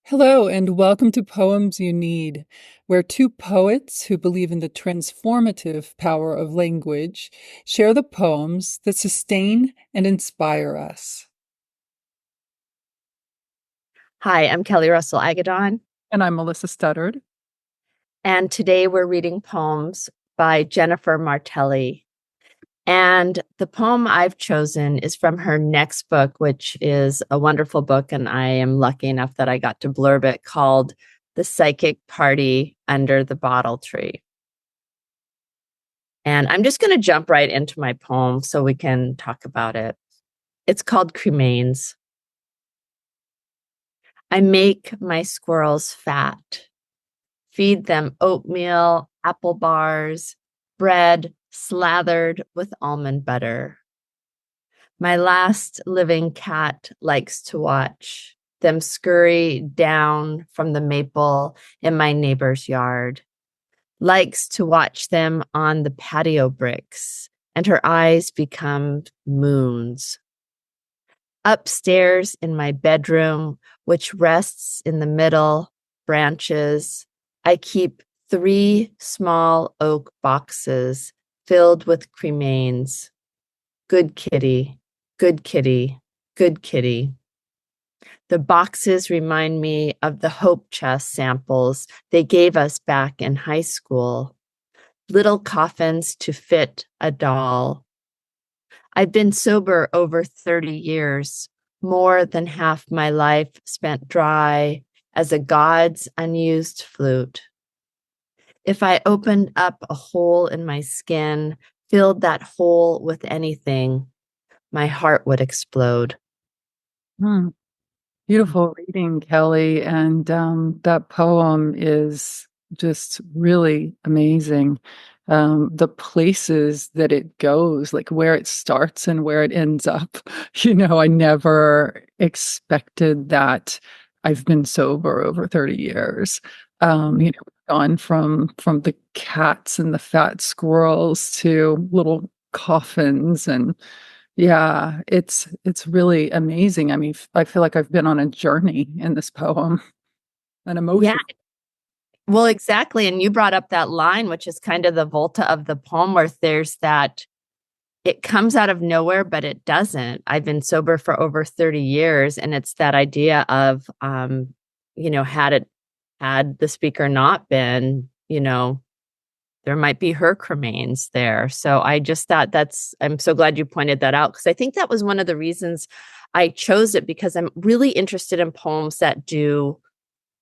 Hello, and welcome to Poems You Need, where two poets who believe in the transformative power of language share the poems that sustain and inspire us. Hi, I'm Kelli Russell Agodon, And I'm Melissa Studdard. and today we're reading poems by Jennifer Martelli. And the poem I've chosen is from her next book, which is a wonderful book, and I am lucky enough that I got to blurb it, called The Psychic Party Under the Bottle Tree. And I'm just going to jump right into my poem so we can talk about it. It's called Cremains. I make my squirrels fat. Feed them oatmeal, apple bars, bread slathered with almond butter. My last living cat likes to watch them scurry down from the maple in my neighbor's yard, likes to watch them on the patio bricks, and her eyes become moons. Upstairs in my bedroom, which rests in the middle branches, I keep 3 small oak boxes filled with cremains. Good kitty, good kitty, good kitty. The boxes remind me of the Hope Chest samples they gave us back in high school. Little coffins to fit a doll. I've been sober over 30 years, more than half my life spent dry as a god's unused flute. If I opened up a hole in my skin, filled that hole with anything, my heart would explode. Hmm. Beautiful reading, Kelly. And that poem is just really amazing. The places that it goes, like where it starts and where it ends up. I never expected that. I've been sober over 30 years. Gone from the cats and the fat squirrels to little coffins, and yeah, it's really amazing. I mean, I feel like I've been on a journey in this poem, an Yeah, emotion. well, exactly. And you brought up that line, which is kind of the volta of the poem, where there's that it comes out of nowhere, but it doesn't. I've been sober for over 30 years, and it's that idea of, had the speaker not been, there might be her cremains there. So I just thought I'm so glad you pointed that out, because I think that was one of the reasons I chose it, because I'm really interested in poems that do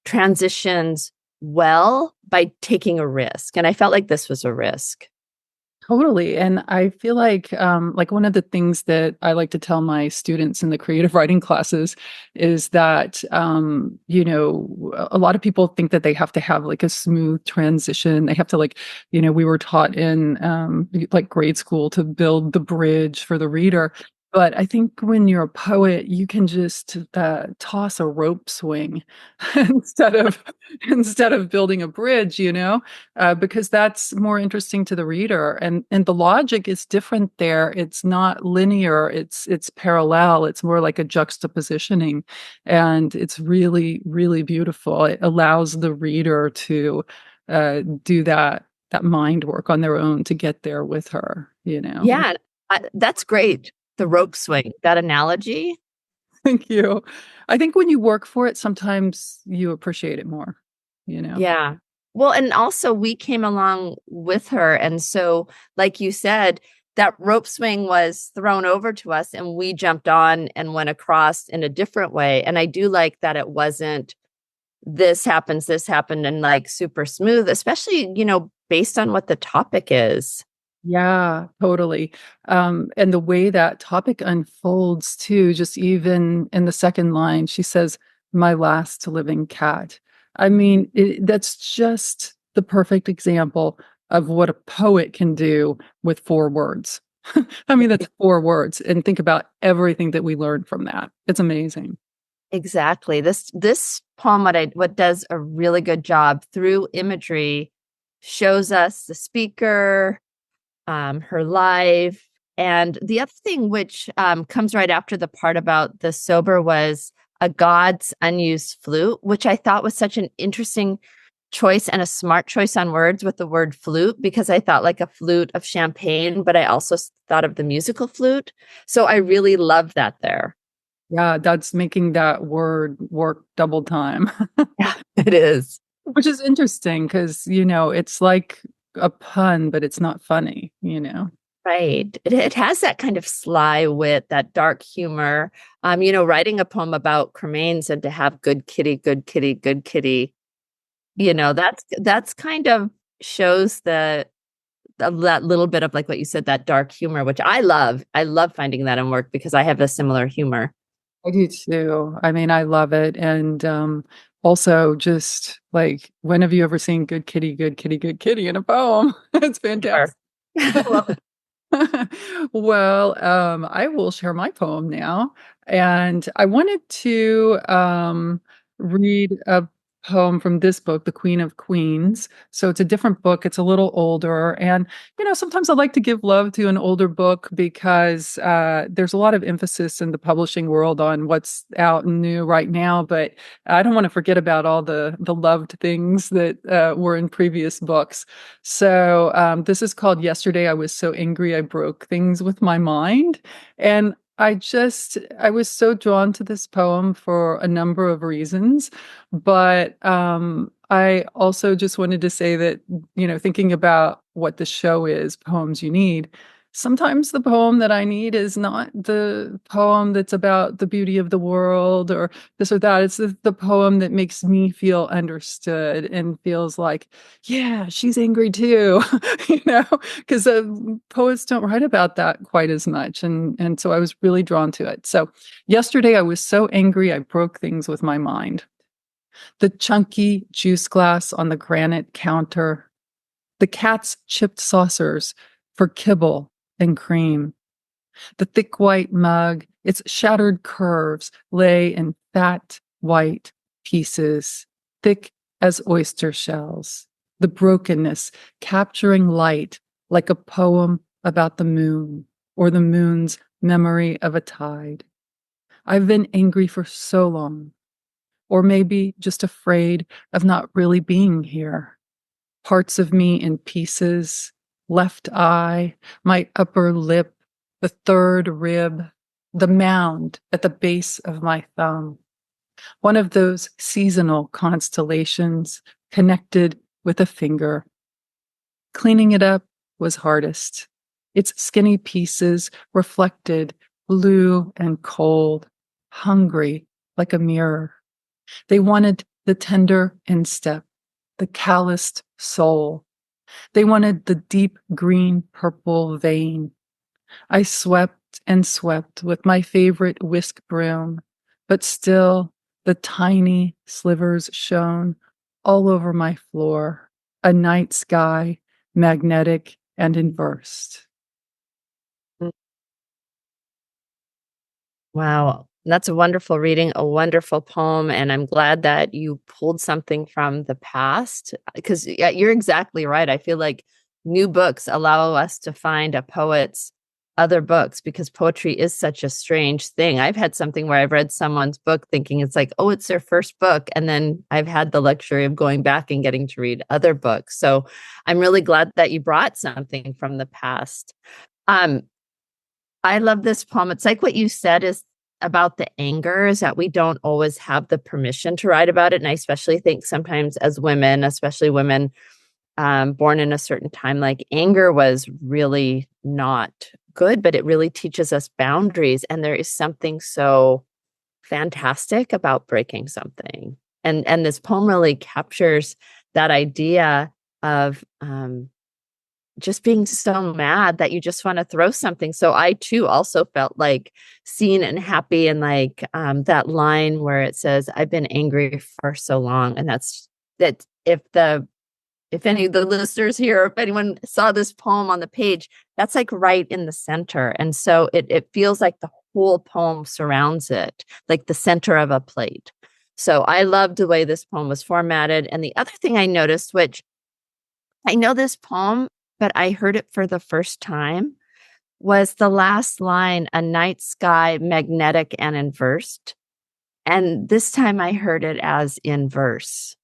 transitions well by taking a risk. And I felt like this was a risk. Totally. And I feel like one of the things that I like to tell my students in the creative writing classes is that, a lot of people think that they have to have like a smooth transition. They have to we were taught in like grade school to build the bridge for the reader. But I think when you're a poet, you can just toss a rope swing instead of instead of building a bridge, because that's more interesting to the reader, and the logic is different there. It's not linear, it's parallel. It's more like a juxtapositioning, and it's really, really beautiful. It allows the reader to do that mind work on their own to get there with her. Yeah, that's great. The rope swing, that analogy. Thank you. I think when you work for it, sometimes you appreciate it more. Yeah. Well, and also we came along with her. And so, like you said, that rope swing was thrown over to us and we jumped on and went across in a different way. And I do like that it wasn't this happened, and like super smooth, especially, based on what the topic is. Yeah, totally. And the way that topic unfolds too, just even in the second line, she says, "My last living cat." I mean, that's just the perfect example of what a poet can do with 4 words. I mean, that's 4 words. And think about everything that we learned from that. It's amazing. Exactly. This poem, what does a really good job through imagery, shows us the speaker, her life. And the other thing which comes right after the part about the sober was A God's Unused Flute, which I thought was such an interesting choice and a smart choice on words with the word flute, because I thought like a flute of champagne, but I also thought of the musical flute. So I really love that there. Yeah, that's making that word work double time, Yeah, it is. which is interesting because, you know, it's like a pun, but it's not funny, you know? Right. It has that kind of sly wit, that dark humor. Writing a poem about Cremains and to have good kitty, good kitty, good kitty, that's kind of shows that little bit of like what you said, that dark humor, which I love. I love finding that in work because I have a similar humor. I do too. I mean, I love it. And also just like, when have you ever seen good kitty, good kitty, good kitty in a poem? It's fantastic. Sure. I love it. Well, I will share my poem now. And I wanted to read a poem from this book, The Queen of Queens. So it's a different book. It's a little older. And, you know, sometimes I like to give love to an older book because there's a lot of emphasis in the publishing world on what's out and new right now. But I don't want to forget about all the loved things that were in previous books. So this is called Yesterday I Was So Angry I Broke Things with My Mind. And I was so drawn to this poem for a number of reasons. But I also just wanted to say that, you know, thinking about what the show is, Poems You Need, sometimes the poem that I need is not the poem that's about the beauty of the world or this or that. It's the poem that makes me feel understood and feels like, yeah, she's angry too, you know, because poets don't write about that quite as much. And so I was really drawn to it. So yesterday I was so angry I broke things with my mind. The chunky juice glass on the granite counter, the cat's chipped saucers for kibble and cream, the thick white mug, its shattered curves lay in fat white pieces, thick as oyster shells, the brokenness capturing light like a poem about the moon or the moon's memory of a tide. I've been angry for so long, or maybe just afraid of not really being here. Parts of me in pieces, left eye, my upper lip, the third rib, the mound at the base of my thumb. One of those seasonal constellations connected with a finger. Cleaning it up was hardest. Its skinny pieces reflected blue and cold, hungry like a mirror. They wanted the tender instep, the calloused soul. They wanted the deep green purple vein. I swept and swept with my favorite whisk broom, but still the tiny slivers shone all over my floor, a night sky, magnetic and inversed. Wow. That's a wonderful reading, a wonderful poem. And I'm glad that you pulled something from the past because yeah, you're exactly right. I feel like new books allow us to find a poet's other books because poetry is such a strange thing. I've had something where I've read someone's book thinking it's like, oh, it's their first book. And then I've had the luxury of going back and getting to read other books. So I'm really glad that you brought something from the past. Um, I love this poem. It's like what you said is about the anger is that we don't always have the permission to write about it. And I especially think sometimes as women, especially women born in a certain time, like anger was really not good, but it really teaches us boundaries. And there is something so fantastic about breaking something. And this poem really captures that idea of just being so mad that you just want to throw something. So I too also felt like seen and happy and like that line where it says, I've been angry for so long. And that's that if any of the listeners here, if anyone saw this poem on the page, that's like right in the center. And so it feels like the whole poem surrounds it, like the center of a plate. So I loved the way this poem was formatted. And the other thing I noticed, which I know this poem, but I heard it for the first time, was the last line, a night sky magnetic and inversed. And this time I heard it as in verse.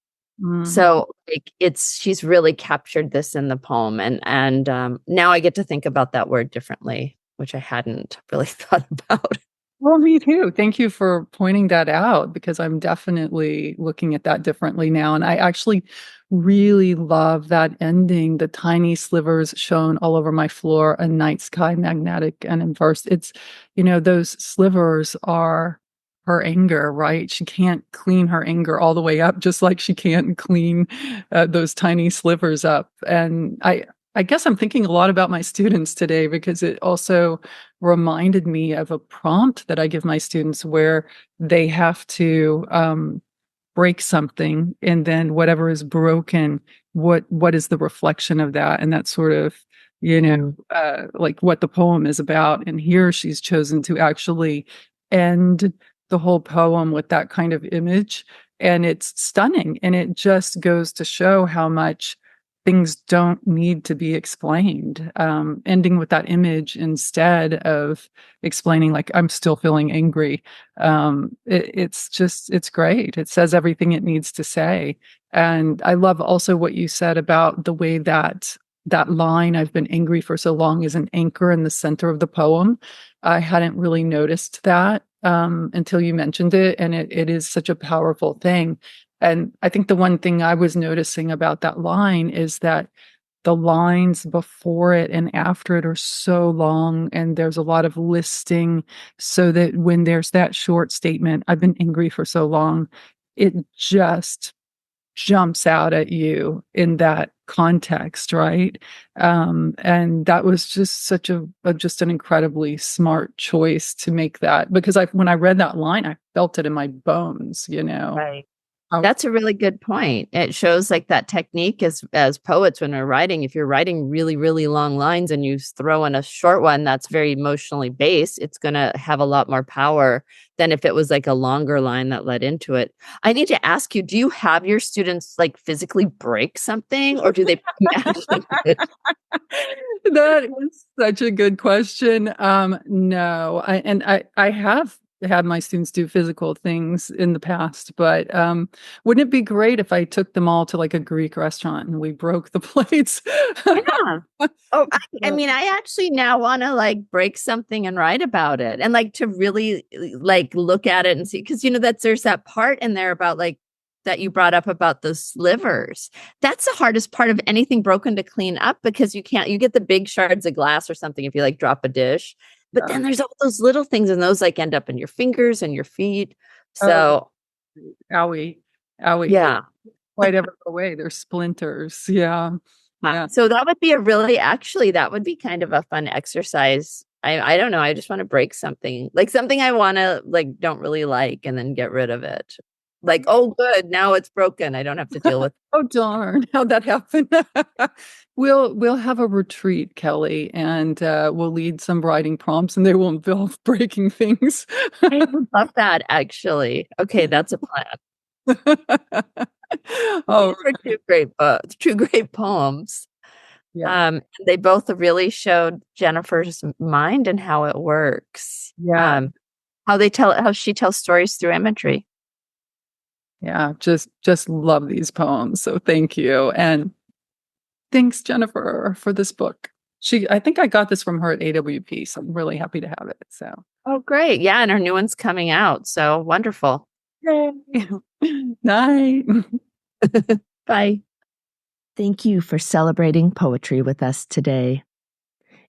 Mm. So like she's really captured this in the poem, and now I get to think about that word differently, which I hadn't really thought about. Well, me too. Thank you for pointing that out because I'm definitely looking at that differently now. And I actually really love that ending, the tiny slivers shown all over my floor, a night sky magnetic and inverse. It's, those slivers are her anger, right? She can't clean her anger all the way up, just like she can't clean those tiny slivers up. And I guess I'm thinking a lot about my students today because it also reminded me of a prompt that I give my students where they have to break something, and then whatever is broken, what is the reflection of that? And that's sort of, like what the poem is about. And here she's chosen to actually end the whole poem with that kind of image. And it's stunning. And it just goes to show how much things don't need to be explained. Ending with that image instead of explaining, like, I'm still feeling angry. It's great. It says everything it needs to say. And I love also what you said about the way that that line, I've been angry for so long, is an anchor in the center of the poem. I hadn't really noticed that until you mentioned it. And it is such a powerful thing. And I think the one thing I was noticing about that line is that the lines before it and after it are so long, and there's a lot of listing, so that when there's that short statement, I've been angry for so long, it just jumps out at you in that context, right? And that was just such just an incredibly smart choice to make that, because when I read that line, I felt it in my bones, Right. how. That's a really good point. It shows like that technique as poets when we're writing. If you're writing really, really long lines and you throw in a short one that's very emotionally based, it's going to have a lot more power than if it was like a longer line that led into it. I need to ask you, do you have your students like physically break something, or do they imagine it? That is such a good question. No, I have had my students do physical things in the past, but wouldn't it be great if I took them all to like a Greek restaurant and we broke the plates? Yeah. Oh, I mean, I actually now want to like break something and write about it, and like to really like look at it and see, because there's that part in there about like that you brought up about the slivers. That's the hardest part of anything broken to clean up, because you get the big shards of glass or something if you like drop a dish, but Yeah. then there's all those little things, and those like end up in your fingers and your feet. Oh, So owie, owie. They yeah. don't quite ever go away. They're splinters. Yeah. Yeah. So that would be that would be kind of a fun exercise. I don't know. I just want to break something, like something I want to like don't really like, and then get rid of it. Like, oh, good. Now it's broken. I don't have to deal with it. Oh darn, how'd that happen? We'll have a retreat, Kelly, and we'll lead some writing prompts, and they will involve breaking things. I would love that, actually. Okay, that's a plan. These Oh, are two great books, two great poems. yeah, They both really showed Jennifer's mind and how it works. yeah, How she tells stories through imagery. yeah. Just love these poems. So thank you, and thanks, Jennifer, for this book. I think I got this from her at AWP, so I'm really happy to have it. So, Oh, great. Yeah, and her new one's coming out. So wonderful. yay. Night. Bye. Thank you for celebrating poetry with us today.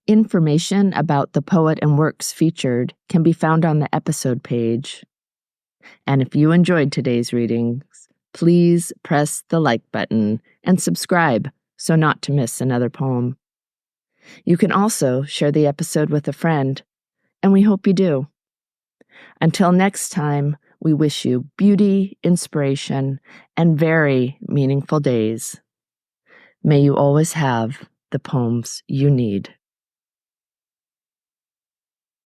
Information about the poet and works featured can be found on the episode page. And if you enjoyed today's readings, please press the like button and subscribe so not to miss another poem. You can also share the episode with a friend, and we hope you do. Until next time, we wish you beauty, inspiration, and very meaningful days. May you always have the poems you need.